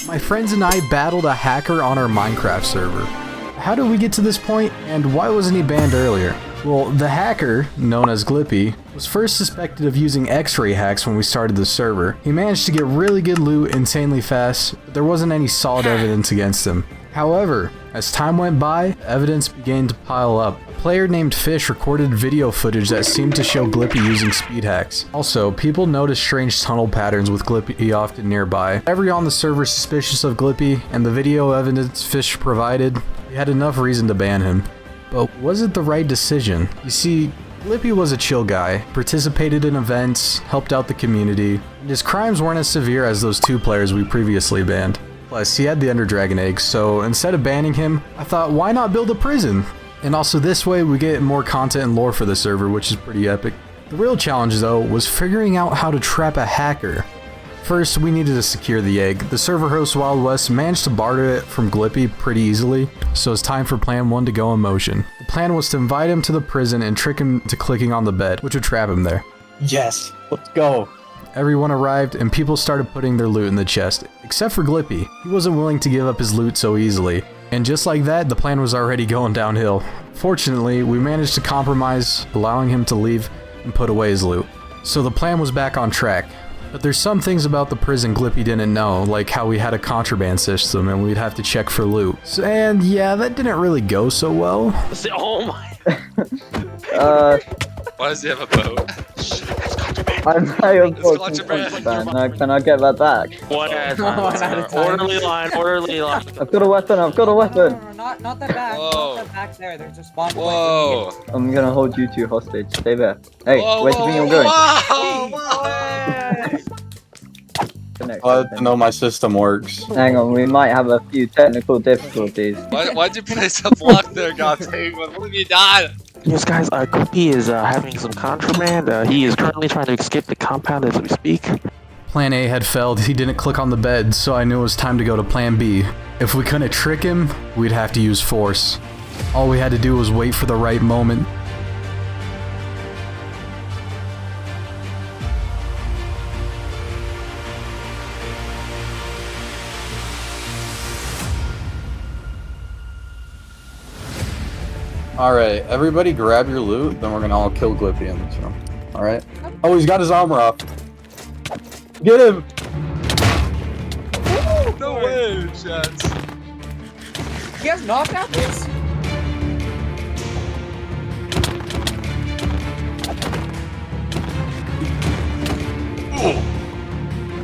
My friends and I battled a hacker on our Minecraft server. How did we get to this point, and why wasn't he banned earlier? Well, the hacker, known as Glippy, was first suspected of using X-ray hacks when we started the server. He managed to get really good loot insanely fast, but there wasn't any solid evidence against him. However, as time went by, evidence began to pile up. A player named Fish recorded video footage that seemed to show Glippy using speed hacks. Also, people noticed strange tunnel patterns with Glippy often nearby. Everyone on the server suspicious of Glippy, and the video evidence Fish provided, we had enough reason to ban him. But was it the right decision? You see, Glippy was a chill guy, participated in events, helped out the community, and his crimes weren't as severe as those two players we previously banned. Plus, he had the Ender Dragon egg, so instead of banning him, I thought, why not build a prison? And also this way, we get more content and lore for the server, which is pretty epic. The real challenge, though, was figuring out how to trap a hacker. First, we needed to secure the egg. The server host Wild West managed to barter it from Glippy pretty easily, so it's time for plan 1 to go in motion. The plan was to invite him to the prison and trick him to clicking on the bed, which would trap him there. Yes, let's go. Everyone arrived, and people started putting their loot in the chest, except for Glippy. He wasn't willing to give up his loot so easily. And just like that, the plan was already going downhill. Fortunately, we managed to compromise, allowing him to leave and put away his loot. So the plan was back on track. But there's some things about the prison Glippy didn't know, like how we had a contraband system and we'd have to check for loot. And yeah, that didn't really go so well. Oh my. Why does he have a boat? I'm very unfortunate. Can I get that back? One at a time. Orderly line, orderly line. I've got a weapon, I've got a weapon! No, not the back, Whoa. not the back there, there's a spawn point. Whoa! I'm gonna hold you two hostage. Stay there. Hey, Whoa, where do you think I'm going? Whoa! Connect. Glad to know my system works. Hang on, we might have a few technical difficulties. Why'd you place a block there, god dang? What have you done? Yes, guys, Glippy is having some contraband. He is currently trying to escape the compound as we speak. Plan A had failed, he didn't click on the bed, so I knew it was time to go to Plan B. If we couldn't trick him, we'd have to use force. All we had to do was wait for the right moment. Alright, everybody grab your loot, then we're gonna all kill Glippy in this room. Alright? Oh, he's got his armor off. Get him! No way, chance. He has knockout this?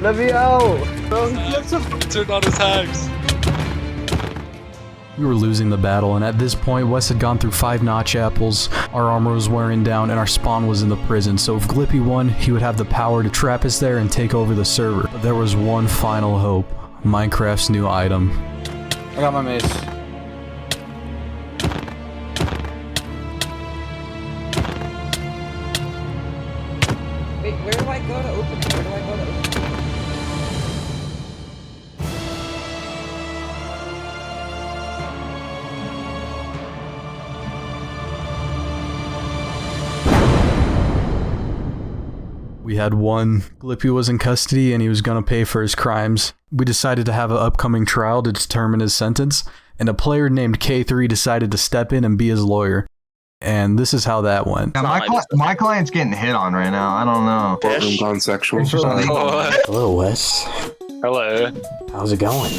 Let me out! Turned on his hacks. We were losing the battle, and at this point, Wes had gone through 5 notch apples, our armor was wearing down, and our spawn was in the prison, so if Glippy won, he would have the power to trap us there and take over the server. But there was one final hope, Minecraft's new item. I got my mace. Wait, where do I go to open it? Where do I go to open it? We had one. Glippy was in custody and he was gonna pay for his crimes. We decided to have an upcoming trial to determine his sentence, and a player named K3 decided to step in and be his lawyer. And this is how that went. Yeah, my client's getting hit on right now. I don't know. Fish. Gone sexual. Hello, Wes. Hello. How's it going?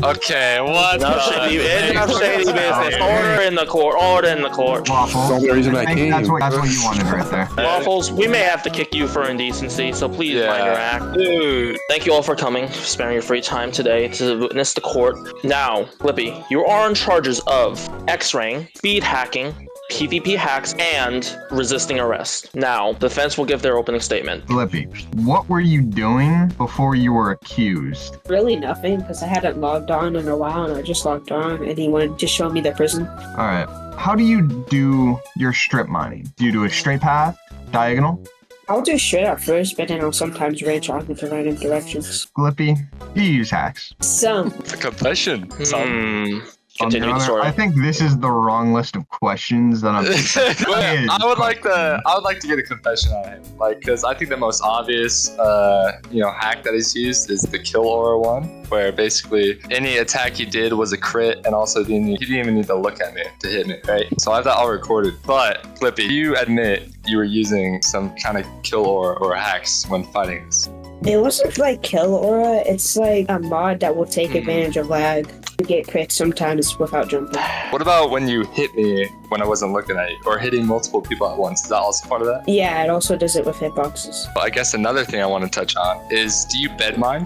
Okay, what? No shady business. Order in the court. Order in the court. Waffles. That's the reason I came. That's what you wanted right there. Waffles, we may have to kick you for indecency, so please mind your act. Dude. Thank you all for coming, sparing your free time today to witness the court. Now, Glippy, you are on charges of X-raying, speed hacking, PvP hacks, and resisting arrest. Now, the defense will give their opening statement. Glippy, what were you doing before you were accused? Really nothing, because I hadn't logged on in a while, and I just logged on, and he wanted to show me the prison. Alright, how do you do your strip mining? Do you do a straight path? Diagonal? I'll do straight up first, but then I'll sometimes branch off into random directions. Glippy, do you use hacks? Some. It's a confession. Continue Your the Honor, story. I think this is the wrong list of questions that I'm. I would like to get a confession on him, like, because I think the most obvious, hack that he's used is the kill aura one, where basically any attack he did was a crit, and also he didn't even need to look at me to hit me, right? So I have that all recorded. But Flippy, you admit you were using some kind of kill aura or hacks when fighting this. It wasn't like kill aura. It's like a mod that will take advantage of lag. You get crits sometimes without jumping. What about when you hit me when I wasn't looking at you, or hitting multiple people at once? Is that also part of that? Yeah, it also does it with hitboxes. Well, I guess another thing I want to touch on is, do you bed mine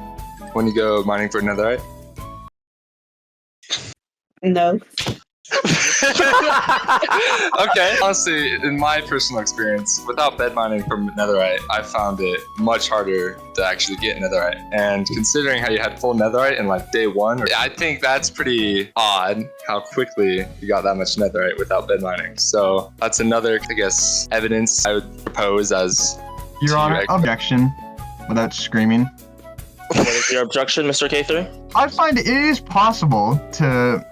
when you go mining for netherite? No. Okay. Honestly, in my personal experience, without bed mining from netherite, I found it much harder to actually get netherite. And considering how you had full netherite in like day one, I think that's pretty odd how quickly you got that much netherite without bed mining. So that's another, I guess, evidence I would propose as Your Honor, objection without screaming. What is your objection, Mr. K3? I find it is possible to,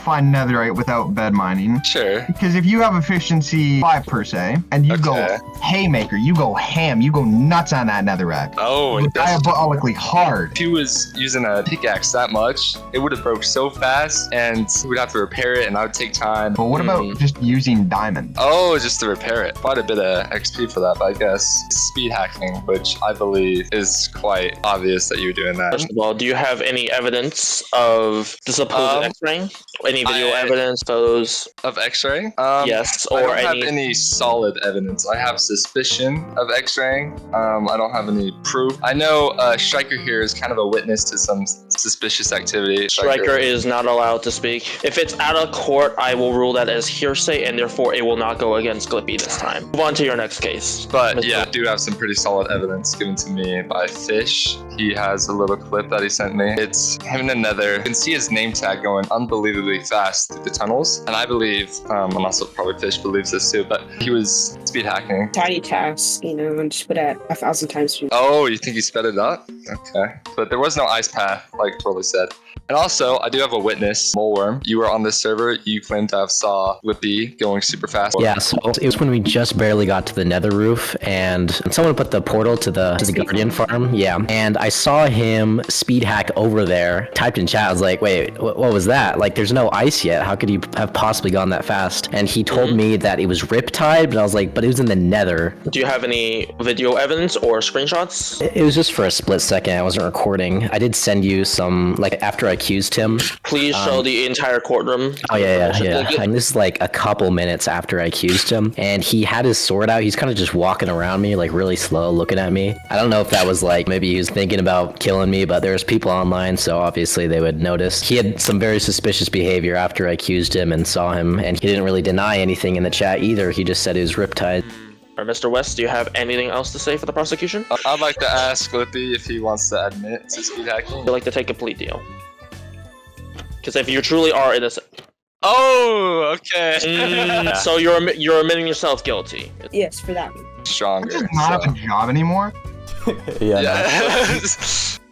find netherite without bed mining. Sure. Because if you have efficiency 5 per se, and you go haymaker, you go ham, you go nuts on that netherite. Oh, It's diabolically hard. if he was using a pickaxe that much, it would have broke so fast, and he would have to repair it, and that would take time. But what about just using diamond? Oh, just to repair it. Quite a bit of XP for that, but I guess speed hacking, which I believe is quite obvious that you're doing that. First of all, do you have any evidence of the supposed X-ray? Any video evidence, photos? Of X-ray? Yes, I or don't have any solid evidence. I have suspicion of X-raying. I don't have any proof. I know Striker here is kind of a witness to some suspicious activity. Striker is not allowed to speak. If it's out of court, I will rule that as hearsay, and therefore it will not go against Glippy this time. Move on to your next case. But yeah, I do have some pretty solid evidence given to me by Fish. He has a little clip that he sent me. It's him in the nether. You can see his name tag going unbelievably fast through the tunnels. And I believe, and also probably Fish believes this too, but he was speed hacking. Tiny tasks, and just put it 1,000 times speed. Oh, you think he sped it up? Okay. But there was no ice path, like Torley said. And also, I do have a witness, Moleworm. You were on this server. You claimed to have saw Lippy going super fast. Yeah, so it was when we just barely got to the nether roof, and someone put the portal to the Guardian farm. Yeah, and I saw him speed hack over there. Typed in chat, I was like, wait, what was that? Like, there's no ice yet. How could he have possibly gone that fast? And he told me that it was Riptide, but I was like, but it was in the nether. Do you have any video evidence or screenshots? It was just for a split second. I wasn't recording. I did send you some, like, after I accused him. Please show the entire courtroom. Oh, yeah. And this is like a couple minutes after I accused him, and he had his sword out. He's kind of just walking around me, like, really slow, looking at me. I don't know if that was, like, maybe he was thinking about killing me, but there's people online, so obviously they would notice. He had some very suspicious behavior after I accused him and saw him, and he didn't really deny anything in the chat either. He just said it was Riptide. All right, Mr. West, do you have anything else to say for the prosecution? I'd like to ask Lippy if he wants to admit to speed hacking. I'd like to take a plea deal. Because if you truly are innocent... Oh, okay. So you're admitting yourself guilty. Yes, for that one. Stronger. Does not have a job anymore? Yeah.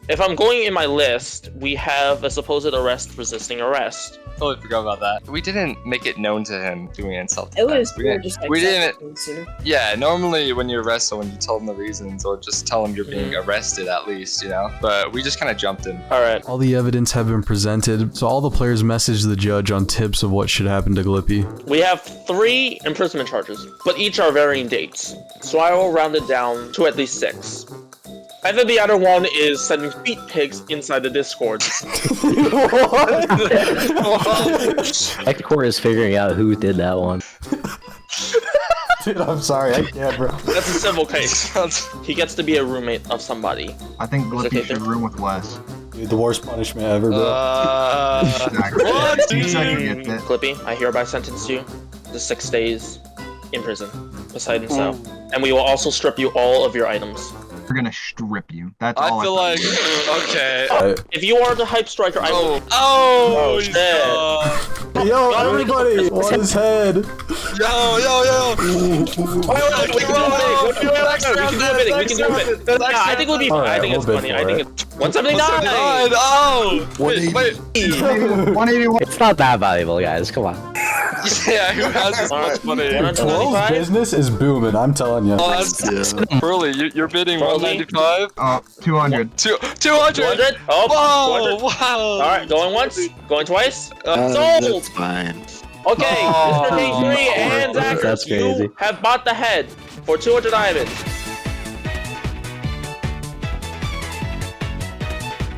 If I'm going in my list, we have a supposed arrest resisting arrest. Totally forgot about that. We didn't make it known to him doing it in It self-defense. was more just like we didn't. self-defense, Yeah, normally when you arrest someone, you tell them the reasons or just tell them you're being arrested at least, But we just kind of jumped in. All right. All the evidence have been presented, so all the players message the judge on tips of what should happen to Glippy. We have 3 imprisonment charges, but each are varying dates. So I will round it down to at least 6. I think the other one is sending feet pigs inside the Discord. Hector is figuring out who did that one. Dude, I'm sorry, I can't, bro. That's a civil case. He gets to be a roommate of somebody. I think Glippy should room with Wes. Dude, the worst punishment ever, bro. What? Clippy, I hereby sentence you to 6 days in prison, beside himself. And we will also strip you all of your items. We're gonna strip you. That's all I feel like, okay. If you are the hype striker, I will. Oh, shit. Yo, everybody, on his head. Yo. We can do a bidding. I think it would be fun. I think it's funny. I think it's 179. Oh, Whoa! Wait. 181. It's not that valuable, guys. Come on. Yeah, who has this much money? 125? Business is booming, I'm telling you. Oh, that's Burley, you're bidding 195? 200. 200! 200? Oh, Whoa! 200. Wow! Alright, going once, going twice. Sold! That's fine. Okay, Mr. K3 and That's Zachary, crazy. you have bought the head for 200 diamonds.